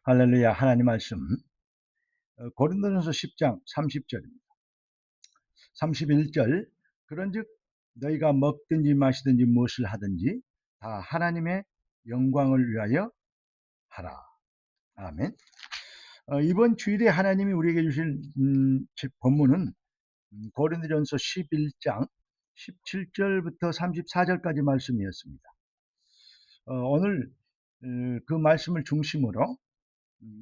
할렐루야. 하나님 말씀 고린도전서 10장 30절입니다. 31절 그런즉 너희가 먹든지 마시든지 무엇을 하든지 다 하나님의 영광을 위하여 하라. 아멘. 이번 주일에 하나님이 우리에게 주신 본문은 고린도전서 11장 17절부터 34절까지 말씀이었습니다. 오늘 그 말씀을 중심으로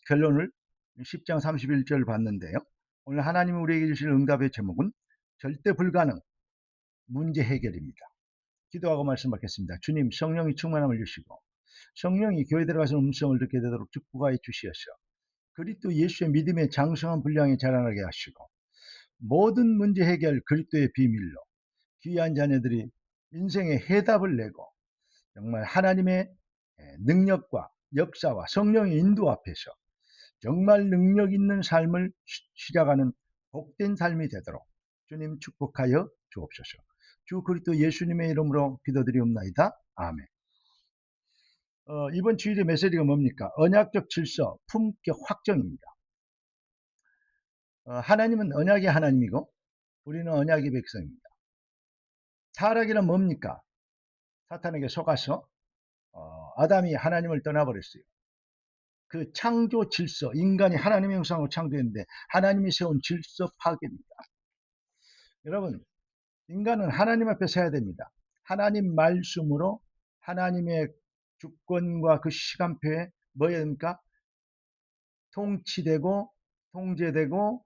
결론을 10장 31절 봤는데요. 오늘 하나님이 우리에게 주실 응답의 제목은 절대 불가능 문제 해결입니다. 기도하고 말씀 받겠습니다. 주님, 성령이 충만함을 주시고 성령이 교회 들어가서 음성을 듣게 되도록 축복하여 주시어서 그리스도 예수의 믿음의 장성한 분량에 자라나게 하시고 모든 문제 해결 그리스도의 비밀로 귀한 자녀들이 인생의 해답을 내고 정말 하나님의 능력과 역사와 성령의 인도 앞에서 정말 능력 있는 삶을 시작하는 복된 삶이 되도록 주님 축복하여 주옵소서. 주 그리스도 예수님의 이름으로 기도드리옵나이다. 아멘. 이번 주일의 메시지가 뭡니까? 언약적 질서, 품격 확정입니다. 하나님은 언약의 하나님이고 우리는 언약의 백성입니다. 타락이란 뭡니까? 사탄에게 속아서 아담이 하나님을 떠나버렸어요. 그 창조 질서, 인간이 하나님의 형상으로 창조했는데 하나님이 세운 질서 파괴입니다. 여러분, 인간은 하나님 앞에 서야 됩니다. 하나님 말씀으로 하나님의 주권과 그 시간표에 뭐해야 됩니까? 통치되고 통제되고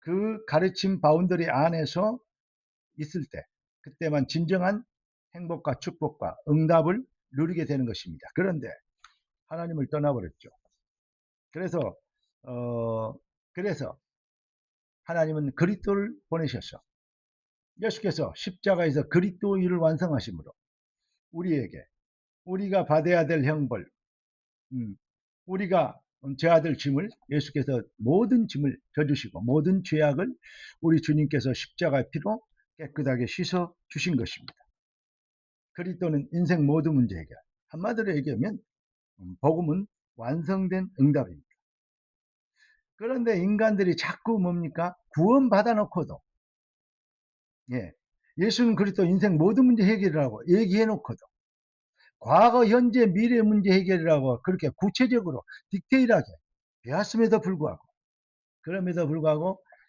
그 가르침 바운더리 안에서 있을 때 그때만 진정한 행복과 축복과 응답을 누리게 되는 것입니다. 그런데 하나님을 떠나버렸죠. 그래서 하나님은 그리스도를 보내셔서 예수께서 십자가에서 그리스도 일을 완성하심으로 우리에게 우리가 받아야 될 형벌, 우리가 져야 될 짐을 예수께서 모든 짐을 져주시고 모든 죄악을 우리 주님께서 십자가의 피로 깨끗하게 씻어 주신 것입니다. 그리스도는 인생 모든 문제 해결. 한마디로 얘기하면 복음은 완성된 응답입니다. 그런데 인간들이 자꾸 뭡니까? 구원 받아놓고도 예수는 그리스도 인생 모든 문제 해결이라고 얘기해놓고도 과거, 현재, 미래 문제 해결이라고 그렇게 구체적으로 디테일하게 배웠음에도 불구하고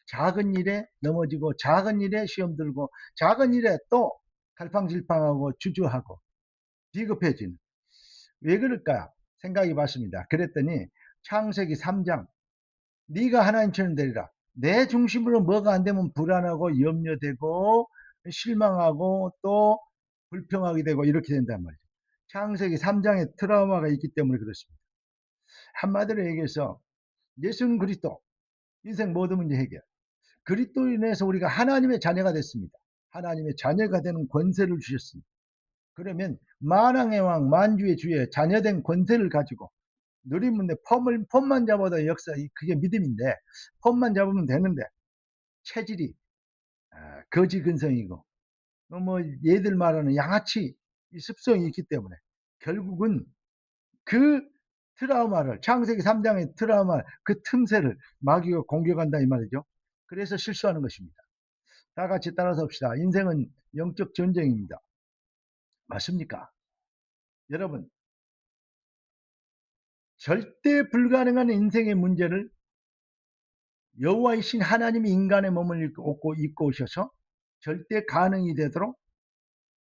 작은 일에 넘어지고 작은 일에 시험 들고 작은 일에 또 갈팡질팡하고 주저하고 비겁해지는 왜 그럴까 생각해 봤습니다. 그랬더니 창세기 3장 네가 하나님처럼 되리라. 내 중심으로 뭐가 안 되면 불안하고 염려되고 실망하고 또 불평하게 되고 이렇게 된단 말이죠. 창세기 3장에 트라우마가 있기 때문에 그렇습니다. 한마디로 얘기해서 예수는 그리스도 인생 모든 문제 해결. 그리스도로 인해서 우리가 하나님의 자녀가 됐습니다. 하나님의 자녀가 되는 권세를 주셨습니다. 그러면 만왕의 왕 만주의 주의 자녀된 권세를 가지고 누리면 돼. 폼만 잡아도 역사 그게 믿음인데 폼만 잡으면 되는데 체질이 거지 근성이고 뭐 얘들 말하는 양아치 습성이 있기 때문에 결국은 그 트라우마를 창세기 3장의 트라우마 그 틈새를 마귀가 공격한다 이 말이죠. 그래서 실수하는 것입니다. 다 같이 따라서 합시다. 인생은 영적 전쟁입니다. 맞습니까? 여러분, 절대 불가능한 인생의 문제를 여호와이신 하나님이 인간의 몸을 입고 오셔서 절대 가능이 되도록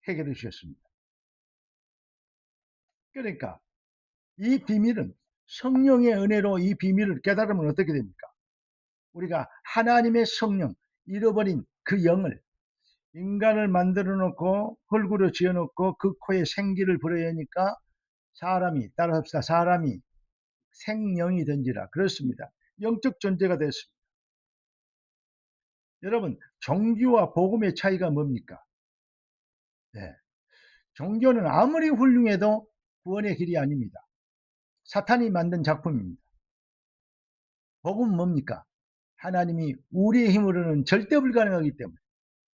해결해 주셨습니다. 그러니까 이 비밀은 성령의 은혜로 이 비밀을 깨달으면 어떻게 됩니까? 우리가 하나님의 성령, 잃어버린 그 영을 인간을 만들어 놓고 흙으로 지어 놓고 그 코에 생기를 불어야니까 사람이 따라합시다. 사람이 생명이 된지라 그렇습니다. 영적 존재가 됐습니다. 여러분, 종교와 복음의 차이가 뭡니까? 종교는 아무리 훌륭해도 구원의 길이 아닙니다. 사탄이 만든 작품입니다. 복음은 뭡니까? 하나님이 우리의 힘으로는 절대 불가능하기 때문에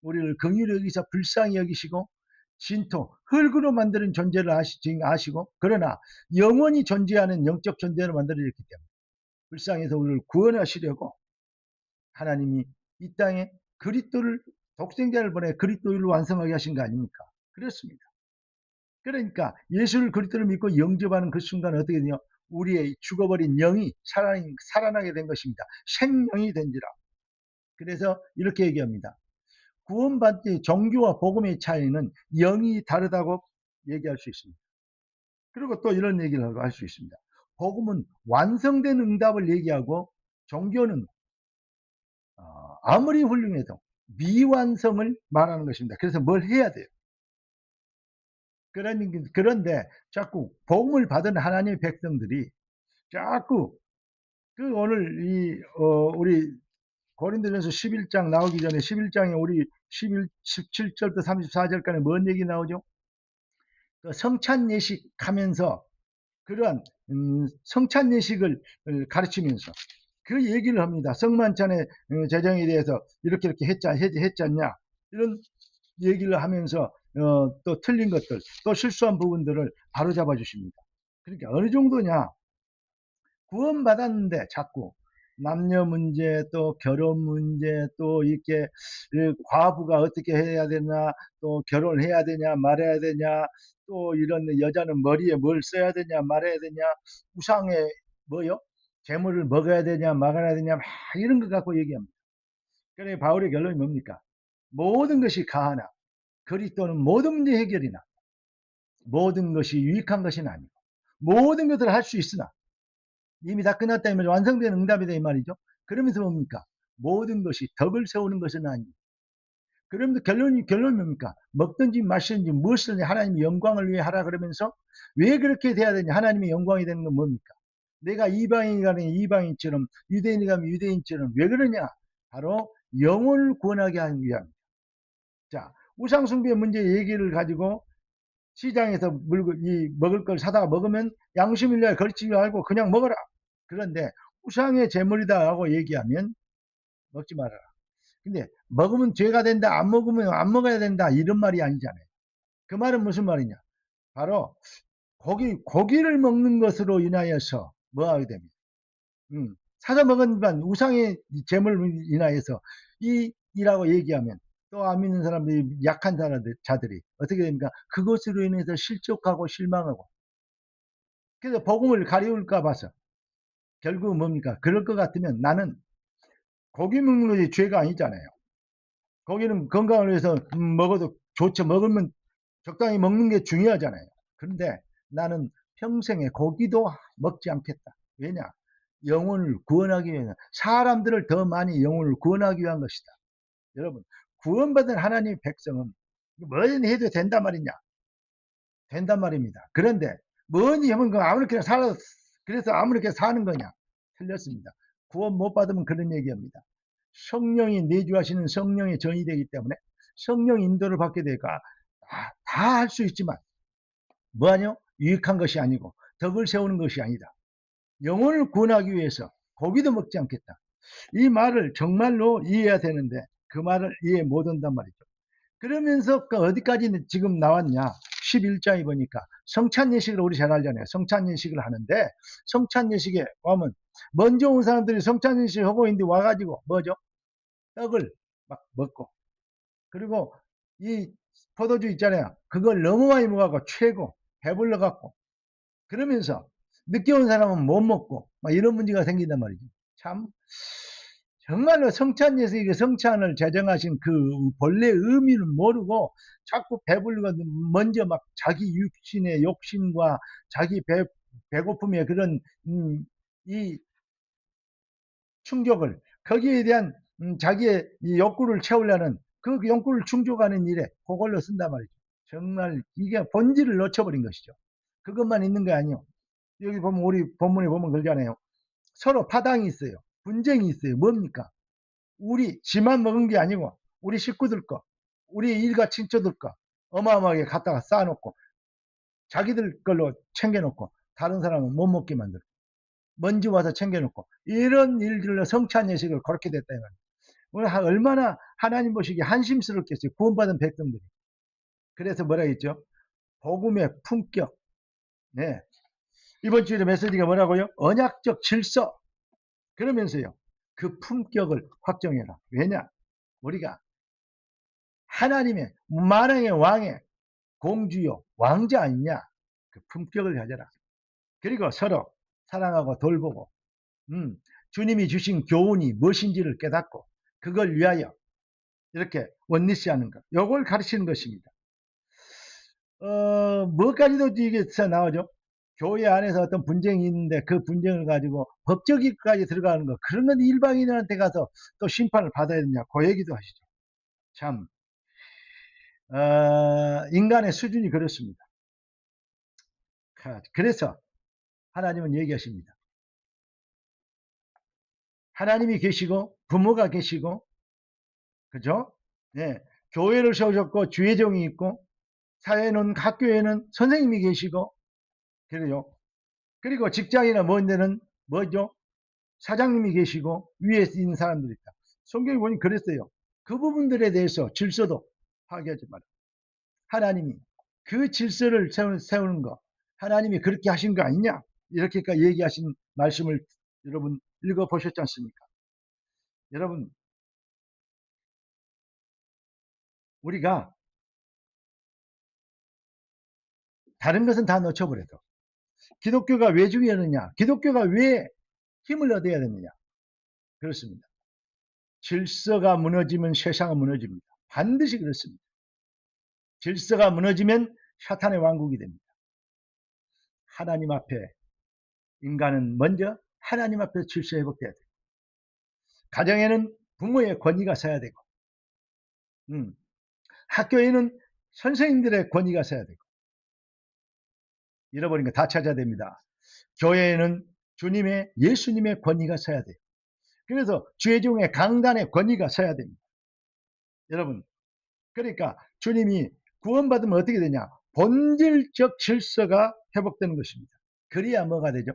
우리를 긍휼히 여기서 불쌍히 여기시고 진토, 흙으로 만드는 존재를 아시고 그러나 영원히 존재하는 영적 존재로 만들어졌기 때문에 불쌍해서 우리를 구원하시려고 하나님이 이 땅에 그리스도를 독생자를 보내 그리스도를 완성하게 하신 거 아닙니까? 그렇습니다. 그러니까 예수를 그리스도를 믿고 영접하는 그 순간 어떻게 되냐? 우리의 죽어버린 영이 살아나게 된 것입니다. 생명이 된지라. 그래서 이렇게 얘기합니다. 구원받을 때 종교와 복음의 차이는 영이 다르다고 얘기할 수 있습니다. 그리고 또 이런 얘기를 할 수 있습니다. 복음은 완성된 응답을 얘기하고 종교는 아무리 훌륭해도 미완성을 말하는 것입니다. 그래서 뭘 해야 돼요? 그런데 자꾸 복음을 받은 하나님의 백성들이 자꾸 그 오늘 우리 고린도전서 11장 나오기 전에 11장에 우리 17절부터 34절까지 뭔 얘기 나오죠? 그 성찬 예식 하면서 그러한 성찬 예식을 가르치면서 그 얘기를 합니다. 성만찬의 제정에 대해서 이렇게 했잖냐 이런 얘기를 하면서 또 틀린 것들 또 실수한 부분들을 바로잡아 주십니다. 그러니까 어느 정도냐, 구원받았는데 자꾸 남녀 문제 또 결혼 문제 또 이렇게 과부가 어떻게 해야 되나 또 결혼해야 되냐 말해야 되냐 또 이런 여자는 머리에 뭘 써야 되냐 말해야 되냐 우상에 뭐요 재물을 먹어야 되냐 막아야 되냐 막 이런 것 갖고 얘기합니다. 그래 바울의 결론이 뭡니까? 모든 것이 가하나 그리스도는 모든 문제 해결이나 모든 것이 유익한 것은 아니고 모든 것을 할 수 있으나 이미 다 끝났다 이 말이죠. 완성된 응답이다 이 말이죠. 그러면서 뭡니까? 모든 것이 덕을 세우는 것은 아니고 그러면서 결론이 뭡니까? 먹든지 마시든지 무엇이든지 하나님의 영광을 위해 하라 그러면서 왜 그렇게 돼야 되냐? 하나님의 영광이 되는 건 뭡니까? 내가 이방인이 가면 이방인처럼 유대인이 가면 유대인처럼 왜 그러냐? 바로 영혼을 구원하게 하기 위함입니다. 자, 우상숭배 문제 얘기를 가지고 시장에서 먹을 걸 사다가 먹으면 양심일래 걸치지 말고 그냥 먹어라. 그런데 우상의 제물이다라고 얘기하면 먹지 말아라. 근데 먹으면 죄가 된다, 안 먹으면 안 먹어야 된다 이런 말이 아니잖아요. 그 말은 무슨 말이냐? 바로 고기를 먹는 것으로 인하여서 뭐 하게 됩니다. 사자 먹은 반 우상의 제물로 인하여서 이라고 얘기하면 또 안 믿는 사람들이 약한 자들이 어떻게 됩니까? 그것으로 인해서 실족하고 실망하고 그래서 복음을 가리울까 봐서 결국은 뭡니까? 그럴 것 같으면 나는 고기 먹는 것이 죄가 아니잖아요. 고기는 건강을 위해서 먹어도 좋죠. 먹으면 적당히 먹는 게 중요하잖아요. 그런데 나는 평생에 고기도 먹지 않겠다. 왜냐? 영혼을 구원하기 위해서 사람들을 더 많이 영혼을 구원하기 위한 것이다. 여러분 구원받은 하나님의 백성은 뭐든 해도 된단 말이냐? 된단 말입니다. 그런데 뭐니 하면 아무렇게나 살아 그래서 아무렇게 사는 거냐? 틀렸습니다. 구원 못 받으면 그런 얘기합니다. 성령이 내주하시는 성령의 전이 되기 때문에 성령 인도를 받게 되니까 다 할 수 있지만 뭐하냐? 유익한 것이 아니고 덕을 세우는 것이 아니다. 영혼을 구원하기 위해서 고기도 먹지 않겠다. 이 말을 정말로 이해해야 되는데 그 말을 이해 못한단 말이죠. 그러면서 어디까지 지금 나왔냐? 11장에 보니까 성찬 예식을 우리 잘 알잖아요. 성찬 예식을 하는데 성찬 예식에 보면 먼저 온 사람들이 성찬 예식을 하고 있는데 와가지고 뭐죠? 떡을 막 먹고 그리고 이 포도주 있잖아요. 그걸 너무 많이 먹어갖고 최고 배불러 갖고 그러면서 늦게 온 사람은 못 먹고 막 이런 문제가 생긴단 말이죠. 참 정말로 성찬 예식의 성찬을 제정하신 그 본래 의미는 모르고 자꾸 배불리고 먼저 막 자기 육신의 욕심과 자기 배고픔의 그런 이 충족을 거기에 대한 자기의 욕구를 채우려는 그 욕구를 충족하는 일에 그걸로 쓴단 말이죠. 정말 이게 본질을 놓쳐버린 것이죠. 그것만 있는 게 아니에요. 여기 보면 우리 본문에 보면 그러잖아요. 서로 파당이 있어요. 분쟁이 있어요. 뭡니까? 우리 지만 먹은 게 아니고 우리 식구들 거, 우리 일가 친척들 거 어마어마하게 갖다가 쌓아놓고 자기들 걸로 챙겨놓고 다른 사람은 못 먹게 만들고 먼지 와서 챙겨놓고 이런 일들로 성찬 예식을 그렇게 됐다 이거예요. 얼마나 하나님 보시기에 한심스럽겠어요. 구원받은 백성들이. 그래서 뭐라 했죠? 복음의 품격. 네. 이번 주에 메시지가 뭐라고요? 언약적 질서. 그러면서요, 그 품격을 확정해라. 왜냐? 우리가 하나님의 만왕의 왕의 공주요 왕자 아니냐? 그 품격을 가져라. 그리고 서로 사랑하고 돌보고 주님이 주신 교훈이 무엇인지를 깨닫고 그걸 위하여 이렇게 원리스하는 것, 요걸 가르치는 것입니다. 뭐까지도 이게 나오죠. 교회 안에서 어떤 분쟁이 있는데 그 분쟁을 가지고 법적이까지 들어가는 거, 그런 건 일방인한테 가서 또 심판을 받아야 되냐, 그 얘기도 하시죠. 참 인간의 수준이 그렇습니다. 그래서 하나님은 얘기하십니다. 하나님이 계시고 부모가 계시고, 그죠? 네, 교회를 세우셨고 주회종이 있고, 사회는 학교에는 선생님이 계시고, 그래요. 그리고 직장이나 먼 데는 뭐죠? 사장님이 계시고 위에 있는 사람들이 있다. 성경에 보니 그랬어요. 그 부분들에 대해서 질서도 파괴하지 마라. 하나님이 그 질서를 세우는 거, 하나님이 그렇게 하신 거 아니냐? 이렇게까지 얘기하신 말씀을 여러분 읽어보셨지 않습니까? 여러분, 우리가 다른 것은 다 놓쳐버려도 기독교가 왜 중요하느냐? 기독교가 왜 힘을 얻어야 되느냐? 그렇습니다. 질서가 무너지면 세상은 무너집니다. 반드시 그렇습니다. 질서가 무너지면 사탄의 왕국이 됩니다. 하나님 앞에 인간은 먼저 하나님 앞에 질서 회복돼야 돼요. 가정에는 부모의 권위가 서야 되고, 학교에는 선생님들의 권위가 서야 되고, 잃어버린 거 다 찾아야 됩니다. 교회에는 주님의, 예수님의 권위가 서야 돼요. 그래서 죄종의 강단의 권위가 서야 됩니다. 여러분, 그러니까 주님이 구원받으면 어떻게 되냐? 본질적 질서가 회복되는 것입니다. 그래야 뭐가 되죠?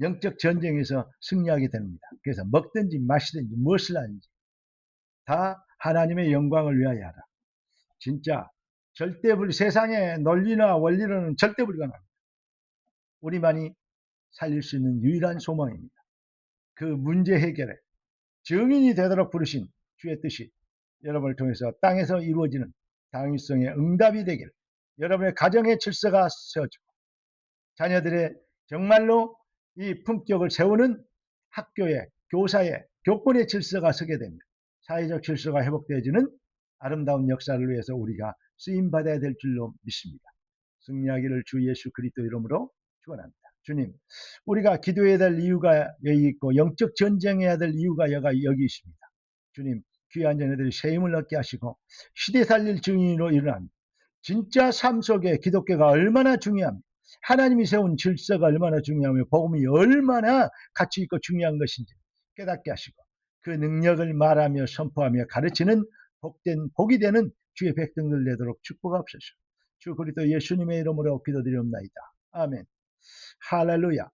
영적 전쟁에서 승리하게 됩니다. 그래서 먹든지 마시든지 무엇을 하든지 다 하나님의 영광을 위하여 하라. 진짜 세상의 논리나 원리로는 절대 불가능합니다. 우리만이 살릴 수 있는 유일한 소망입니다. 그 문제 해결에 증인이 되도록 부르신 주의 뜻이 여러분을 통해서 땅에서 이루어지는 당위성의 응답이 되길, 여러분의 가정의 질서가 세워지고 자녀들의 정말로 이 품격을 세우는 학교의, 교사의, 교권의 질서가 서게 됩니다. 사회적 질서가 회복되어지는 아름다운 역사를 위해서 우리가 쓰임받아야 될 줄로 믿습니다. 승리하기를 주 예수 그리스도 이름으로 축원합니다. 주님, 우리가 기도해야 될 이유가 여기 있고 영적 전쟁해야 될 이유가 여기 있습니다. 주님, 귀한 자녀들이 새 힘을 얻게 하시고 시대 살릴 증인으로 일어납니다. 진짜 삶 속에 기독교가 얼마나 중요합니다. 하나님이 세운 질서가 얼마나 중요하며 복음이 얼마나 가치 있고 중요한 것인지 깨닫게 하시고 그 능력을 말하며 선포하며 가르치는 복이 되는 주의 백성들 되도록 축복하옵소서. 주 그리스도 예수님의 이름으로 기도드리옵나이다. 아멘. 할렐루야.